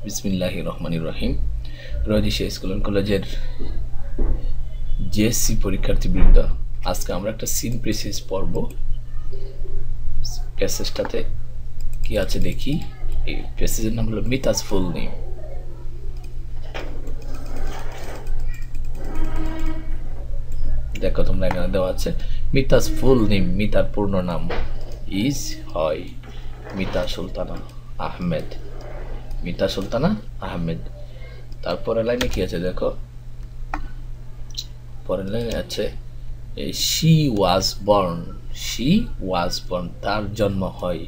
বিসমিল্লাহির রহমানির রহিম। রোজিশা school and কলেজের জেএসসি পরীক্ষার্থীবৃন্দ, আজকে আমরা একটা সিন প্রেসিস পড়ব। প্যাসেজটাতে কি আছে দেখি। এই প্যাসেজের নাম হলো মিতাস ফুল নেম। দেখো তোমরা এখানে দেওয়া আছে মিতাস ফুল নেম। মিতার পূর্ণ নাম ইজ হয় মিতা সুলতানা আহমেদ। মিতা সুলতানা আহমেদ। তারপরে লাইনে কি আছে দেখো, পরের লাইনে আছে she was born. She was born, তার জন্ম হয়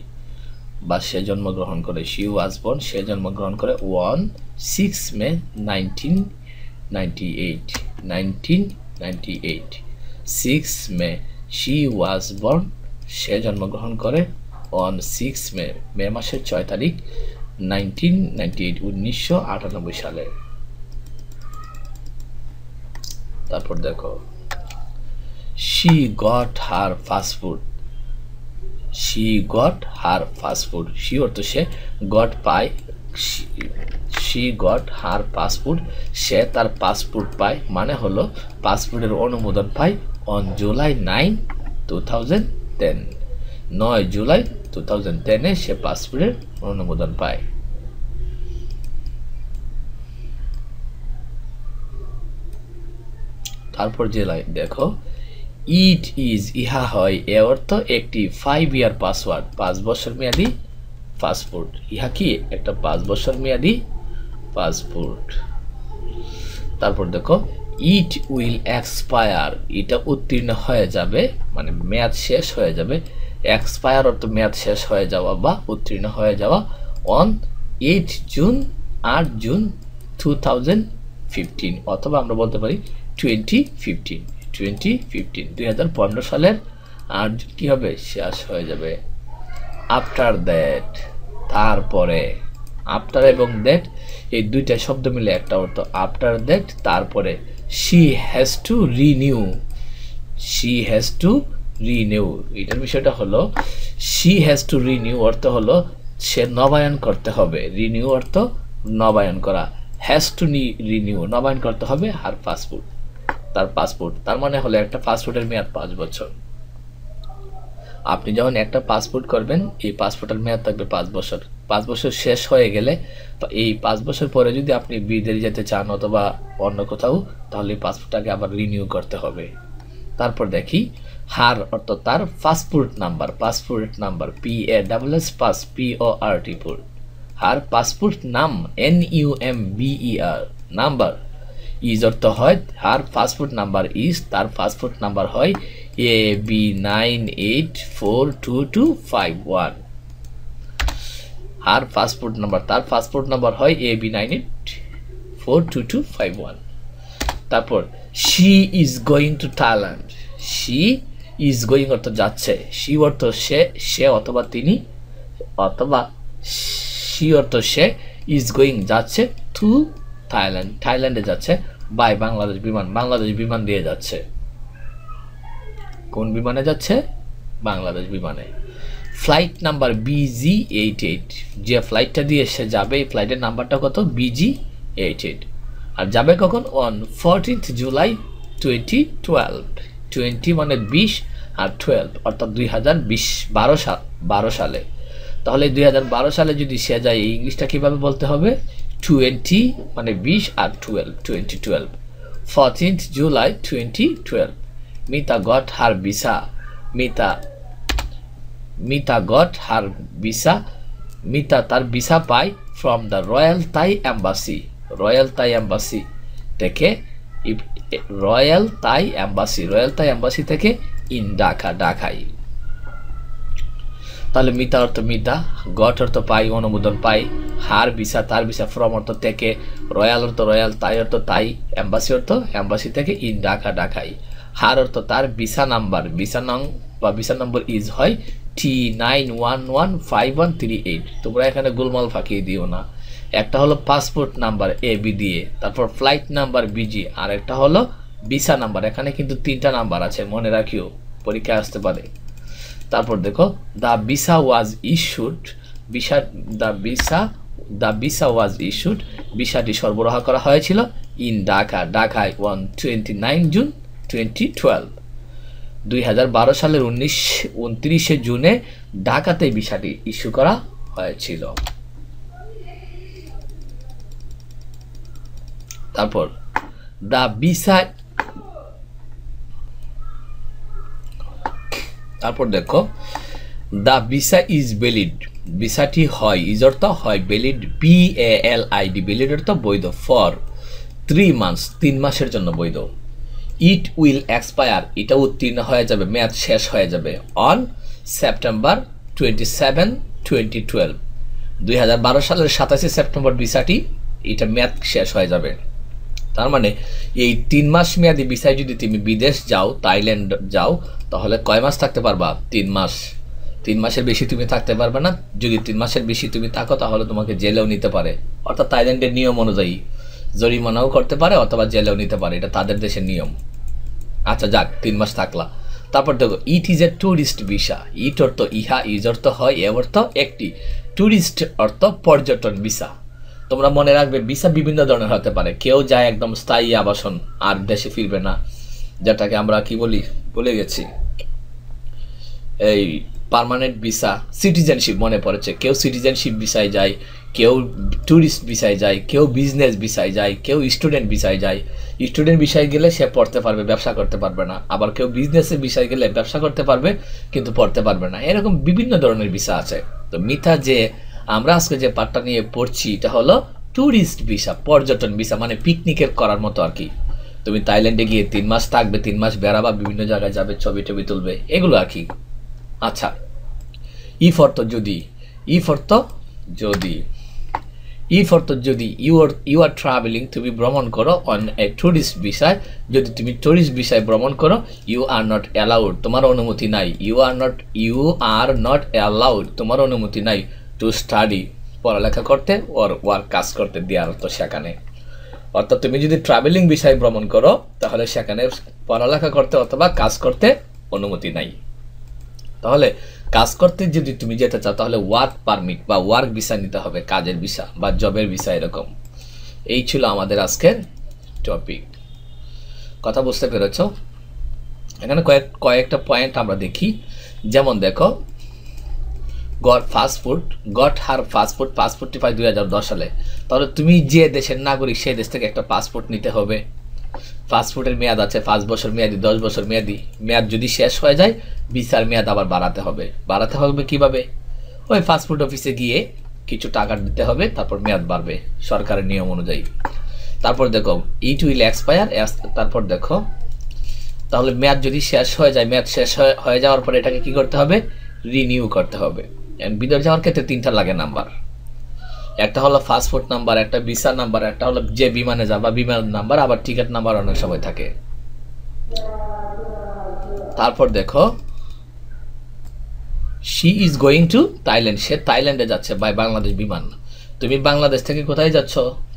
বা সে জন্মগ্রহণ করে। শি ওয়াজ বর্ন, সে জন্মগ্রহণ করে 6 মে 1998। 1998 6 মে শি ওয়াজ বর্ন, সে জন্মগ্রহণ করে 6 মে, মে মাসের 6 তারিখ 1998 1998 সালে। তারপর দেখো she got her passport। she got her passport, she অর্থ সে, got পায়, she got her passport, সে তার পাসপোর্ট পায়, মানে হলো পাসপোর্টের অনুমোদন পায় on July 9, 2010। 9 জুলাই 2010 সে পাসপোর্টের অনুমোদন পায়। তারপর যে লাইন দেখো, ইট ইজ, ইহা হয়, এ অর্থ একটি 5 ইয়ার পাসওয়ার্ড, 5 বছর মেয়াদি পাসপোর্ট। ইহা কি একটা 5 বছর মেয়াদি পাসপোর্ট। তারপর দেখো ইট উইল এক্সপায়ার, এটা উত্তীর্ণ হয়ে যাবে, মানে মেয়াদ শেষ হয়ে যাবে। এক্সপায়ার অর্থ মেয়াদ শেষ হয়ে যাওয়া বা উত্তীর্ণ হয়ে যাওয়া অন 8 জুন, 8 জুন 2015, অথবা আমরা বলতে পারি 2015। 2015 সালের 8 জুন কি হবে, শেষ হয়ে যাবে। আফটার দ্যাট, তারপরে। আফটার এবং দ্যাট এই দুইটা শব্দ মিলে একটা অর্থ। আফটার দ্যাট তারপরে, she has to renew. She has to renew, এটার বিষয়টা হলো শি হ্যাজ টু রিনিউ অর্থ হলো সে নবায়ন করতে হবে। রিনিউ অর্থ নবায়ন করা। হ্যাজ টু রিনিউ, নবায়ন করতে হবে আর পাসপোর্ট, তার পাসপোর্ট। তার মানে হলো একটা পাসপোর্টের মেয়াদ 5 বছর। আপনি যখন একটা পাসপোর্ট করবেন, এই পাসপোর্টের মেয়াদ থাকবে 5 বছর। 5 বছর শেষ হয়ে গেলে, এই 5 বছর পরে যদি আপনি বিদেশে যেতে চান অথবা অন্য কোথাও, তাহলে এই পাসপোর্টটাকে আবার রিনিউ করতে হবে। তারপর দেখি হার অর্থ তার passport number. Passport number PASS pass PORT port. হার পাসপোর্ট নাম NUMBER নাম্বার। ইজ অর্থ হয় হার পাসপোর্ট নাম্বার ইজ, তার পাসপোর্ট নাম্বার হয় AB98422251। হার পাসপোর্ট নাম্বার, তার পাসপোর্ট নাম্বার হয় AB98422251। তারপর she is going to Thailand. She is going অর্থ যাচ্ছে, শি অর্থ সে, সে অথবা তিনি, অথবা শি অর্থ সে, ইজ গোয়িং যাচ্ছে, টু থাইল্যান্ড, থাইল্যান্ডে যাচ্ছে, বাই বাংলাদেশ বিমান, বাংলাদেশ বিমান দিয়ে যাচ্ছে। কোন বিমানে যাচ্ছে? বাংলাদেশ বিমানে। ফ্লাইট নাম্বার BG88, যে ফ্লাইটটা দিয়ে সে যাবে এই ফ্লাইটের নাম্বারটা কত? BG88। আর যাবে কখন? অন 14 জুলাই 2012। 20 মানে 20 আর 12 অর্থাৎ 2012 সালে। তাহলে 2012 সালে যদি সে যায়, এই ইংলিশটা কিভাবে বলতে হবে? 20 মানে 20 আর 12, 2012। 14 July 2012। Mita got her visa. Mita got her visa, Mita তার ভিসা পায় from the Royal Thai embassy. Royal Thai embassy থেকে, Royal Thai embassy, Royal Thai embassy থেকে ইন ঢাকা, ঢাকায়। তাহলে মিতা অর্থ মিতা, গট অর্থ পাই, অনুমোদন পাই, হার ভিসা তার ভিসা, ফ্রম অর্থ থেকে, রয়্যাল অর্থ রয়্যাল, তাই অর্থ তাই, এম্বাসি অর্থ এম্বাসি থেকে, ইন ঢাকা, ঢাকায়। হার অর্থ তার ভিসা নাম্বার, ভিসা নং বা ভিসা নম্বর ইজ হয় T9115138। তোমরা এখানে গোলমাল ফাঁকিয়ে দিও না। একটা হলো পাসপোর্ট নাম্বার AB দিয়ে, তারপর ফ্লাইট নাম্বার BG, আর একটা হলো ভিসা নাম্বার। এখানে কিন্তু 3টা নাম্বার আছে, মনে রাখিও, পরীক্ষা আসতে পারে। তারপর দেখো the visa was issued, the visa the visa was issued, ভিসাটি সরবরাহ করা হয়েছিল ইন ঢাকা, ঢাকায় অন 29 জুন 2012, 2012 সালের 29 জুনে ঢাকাতে ভিসাটি ইস্যু করা হয়েছিল। তারপর দ্য ভিসা, তারপর দেখো দ্য ভিসা ইজ ভ্যালিড, ভিসাটি হয়, ইজ অর্থ হয়, ভ্যালিড BALID, ভ্যালিড অর্থ বৈধ, ফর 3 মান্থস 3 মাসের জন্য বৈধ। ইট উইল এক্সপায়ার, এটা উত্তীর্ণ হয়ে যাবে, মেয়াদ শেষ হয়ে যাবে অন সেপ্টেম্বর 27, 2012, 2012 সালের 27 সেপ্টেম্বর ভিসাটি এটা মেয়াদ শেষ হয়ে যাবে। তার মানে এই 3 মাস মেয়াদি ভিসায় যদি তুমি বিদেশ যাও, থাইল্যান্ড যাও, তাহলে কয় মাস থাকতে পারবা? 3 মাস। 3 মাসের বেশি তুমি থাকতে পারবে না। যদি 3 মাসের বেশি তুমি থাকো তাহলে তোমাকে জেলেও নিতে পারে, অর্থাৎ থাইল্যান্ডের নিয়ম অনুযায়ী জরিমানাও করতে পারে অথবা জেলেও নিতে পারে, এটা তাদের দেশের নিয়ম। আচ্ছা যাক, 3 মাস থাকলা। তারপর দেখো it is a tourist visa, it অর্থ ইহা, ইজ অর্থ হয়, এ অর্থ একটি, ট্যুরিস্ট অর্থ পর্যটন ভিসা। তোমরা মনে রাখবে ভিসা বিভিন্ন ধরনের হতে পারে, কেউ যায় একদম স্থায়ী আবাসন আর দেশে ফিরবে না, যেটাকে আমরা কি বলি ভুলে গেছি, এই পার্মানেন্ট ভিসা, সিটিজেনশিপ মনে পড়েছে, কেউ সিটিজেনশিপ ভিসায় যায়, কেউ ট্যুরিস্ট ভিসায় যায়, কেউ বিজনেস ভিসায় যায়, কেউ স্টুডেন্ট ভিসায় যায়। স্টুডেন্ট ভিসায় গেলে সে পড়তে পারবে, ব্যবসা করতে পারবে না। আবার কেউ বিজনেসের ভিসায় গেলে ব্যবসা করতে পারবে কিন্তু পড়তে পারবে না। এরকম বিভিন্ন ধরনের ভিসা আছে। তো মিথা যে আমরা আজকে যে পার্টটা নিয়ে পড়ছি এটা হলো ট্যুরিস্ট ভিসা, পর্যটন ভিসা, মানে পিকনিকের করার মতো আর কি। তুমি থাইল্যান্ডে গিয়ে 3 মাস থাকবে, 3 মাস বেড়াবা, বিভিন্ন জায়গায় যাবে, ছবি টবি তুলবে, এগুলো আর কি। আচ্ছা, ইফ অর্থ যদি, ইফ অর্থ যদি, ইফ অর্থ যদি ইউ আর ট্রাভেলিং, তুমি ভ্রমণ করো অন এ ট্যুরিস্ট ভিসায়, যদি তুমি ট্যুরিস্ট ভিসায় ভ্রমণ করো, ইউ আর নট অ্যালাউড, তোমার অনুমতি নাই, ইউ আর নট অ্যালাউড, তোমার অনুমতি নাই, টু স্টাডি, পড়ালেখা করতে, ওর ওয়ার্ক, কাজ করতে, দেওয়ার অর্থ সেখানে। অর্থাৎ তুমি যদি ট্রাভেলিং ভিসায় ভ্রমণ করো তাহলে সেখানে পড়ালেখা করতে অথবা কাজ করতে অনুমতি নাই। তাহলে কাজ করতে যদি তুমি যেতে চাও তাহলে ওয়ার্ক পারমিট বা ওয়ার্ক ভিসা নিতে হবে, কাজের ভিসা বা জবের ভিসা এরকম। এই ছিল আমাদের আজকের টপিক। কথা বুঝতে পেরেছ? এখানে কয়েকটা পয়েন্ট আমরা দেখি। যেমন দেখো, গট হার পাসপোর্ট, পাসপোর্টটি পাই 2010 সালে। তাহলে তুমি যে দেশের নাগরিক সেই দেশ থেকে একটা পাসপোর্ট নিতে হবে। পাসপোর্টের মেয়াদ আছে 5 বছর মেয়াদি, 10 বছর মেয়াদি। মেয়াদ যদি শেষ হয়ে যায় ভিসার মেয়াদ আবার বাড়াতে হবে। বাড়াতে হবে কিভাবে? ওই পাসপোর্ট অফিসে গিয়ে কিছু টাকা দিতে হবে, তারপর মেয়াদ বাড়বে সরকারের নিয়ম অনুযায়ী। তারপর দেখো ইট উইল এক্সপায়ার, তারপর দেখো তাহলে মেয়াদ যদি শেষ হয়ে যায়, মেয়াদ শেষ হয়ে যাওয়ার পরে এটাকে কি করতে হবে? রিনিউ করতে হবে। বিদেশ যাওয়ার ক্ষেত্রে 3টা লাগে নাম্বার, একটা হলো পাসপোর্ট নাম্বার, একটা ভিসা নাম্বার, একটা হলো যে বিমানে যাবা বিমান নাম্বার, আবার টিকিট নাম্বার অনেক সময় থাকে। তারপর দেখো she is going to Thailand, সে থাইল্যান্ডে যাচ্ছে বাই বাংলাদেশ বিমান। তুমি বাংলাদেশ থেকে কোথায় যাচ্ছ?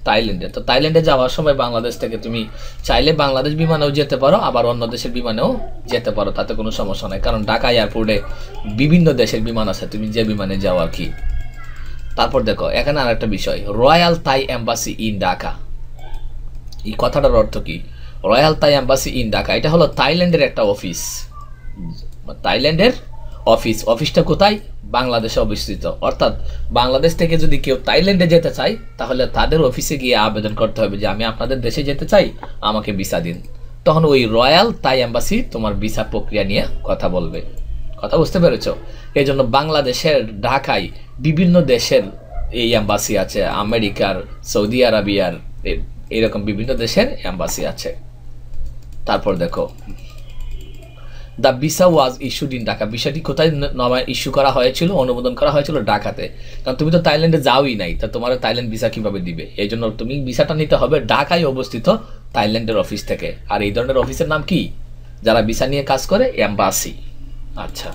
থাইল্যান্ডে। তো থাইল্যান্ডে যাওয়ার সময় বাংলাদেশ থেকে তুমি চাইলে বাংলাদেশ বিমানেও যেতে পারো, আবার অন্য দেশের বিমানেও যেতে পারো, তাতে কোনো সমস্যা নাই। কারণ ঢাকা এয়ারপোর্টে বিভিন্ন দেশের বিমান আছে, তুমি যে বিমানে যাও আর কি। তারপর দেখো এখানে আর একটা বিষয়, Royal Thai embassy in Dhaka. এই কথাটার অর্থ কি? Royal Thai embassy in Dhaka এটা হলো থাইল্যান্ডের একটা অফিস, থাইল্যান্ডের অফিস। অফিসটা কোথায়? বাংলাদেশে অবস্থিত। অর্থাৎ বাংলাদেশ থেকে যদি কেউ থাইল্যান্ডে যেতে চায় তাহলে তাদের অফিসে গিয়ে আবেদন করতে হবে যে আমি আপনাদের দেশে যেতে চাই, আমাকে ভিসা দিন। তখন ওই রয়্যাল থাই এম্বাসি তোমার ভিসা প্রক্রিয়া নিয়ে কথা বলবে। কথা বুঝতে পেরেছ? এই জন্য বাংলাদেশের ঢাকায় বিভিন্ন দেশের এই এম্বাসি আছে, আমেরিকার, সৌদি আরবিয়ার, এরকম বিভিন্ন দেশের এম্বাসি আছে। তারপর দেখো the visa was issued in Dhaka, ভিসাটি কোথায় ইস্যু করা হয়েছিল, অনুমোদন করা হয়েছিল? ঢাকাতে। কারণ তুমি তো থাইল্যান্ডে যাওই নাই, তা তোমার থাইল্যান্ড ভিসা কিভাবে দিবে? এই জন্য তুমি ভিসাটা নিতে হবে ঢাকায় অবস্থিত থাইল্যান্ডের অফিস থেকে। আর এই ধরনের অফিসের নাম কি? যারা ভিসা নিয়ে কাজ করে, এম্বাসি। আচ্ছা,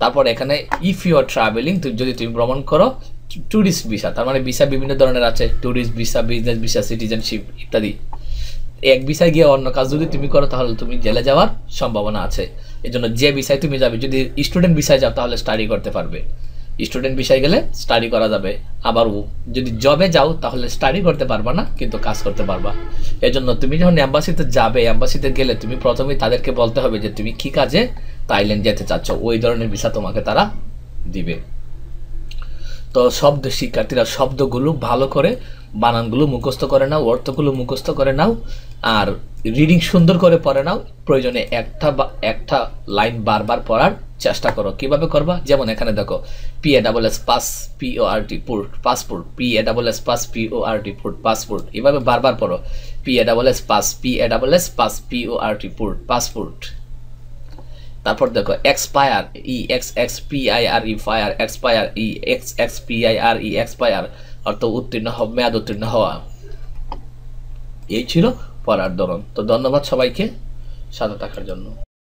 তারপর এখানে ইফ ইউ আর ট্রাভেলিং, যদি তুমি ভ্রমণ করো, ট্যুরিস্ট ভিসা, তার মানে ভিসা বিভিন্ন ধরনের আছে, tourist visa, business visa, citizenship ইত্যাদি। এক ভিসায় গিয়ে অন্য কাজ যদি তুমি করো তাহলে তুমি জেলে যাওয়ার সম্ভাবনা আছে। এই জন্য যে ভিসায় তুমি যাবে, যদি স্টুডেন্ট ভিসায় যাও তাহলে স্টাডি করতে পারবে, স্টুডেন্ট বিষয় গেলে স্টাডি করা যাবে, আবার যদি জবে যাও তাহলে স্টাডি করতে পারবা না, কিন্তু কাজ করতে পারবা। এজন্য তুমি যখন এম্বাসিতে যাবে, এম্বাসিতে গেলে তুমি প্রথমেই তাদেরকে বলতে হবে যে তুমি কি কাজে থাইল্যান্ড যেতে চাচ্ছ, ওই ধরনের ভিসা তোমাকে তারা দিবে। তো শব্দ শিক্ষার্থীরা শব্দগুলো ভালো করে বানানগুলো মুখস্থ করে নাও, অর্থগুলো মুখস্থ করে নাও, আর রিডিং সুন্দর করে পড়ে নাও। প্রয়োজনে একটা লাইন বারবার পড়ার চেষ্টা করো। কিভাবে করবা? যেমন এখানে দেখো, PASS pass, PORT put, passport, PASS pass, PORT put, passport. এভাবে বারবার পড়ো, PASS pass, PASS pass, PORT put, passport. তারপর দেখো expire, EXXPIRE fire, expire, EXXPIRE expire, অর্থ উত্তীর্ণ হওয়া, মেয়াদ উত্তীর্ণ হওয়া। এই ছিল পড়ার ধরন। তো ধন্যবাদ সবাইকে সাথে থাকার জন্য।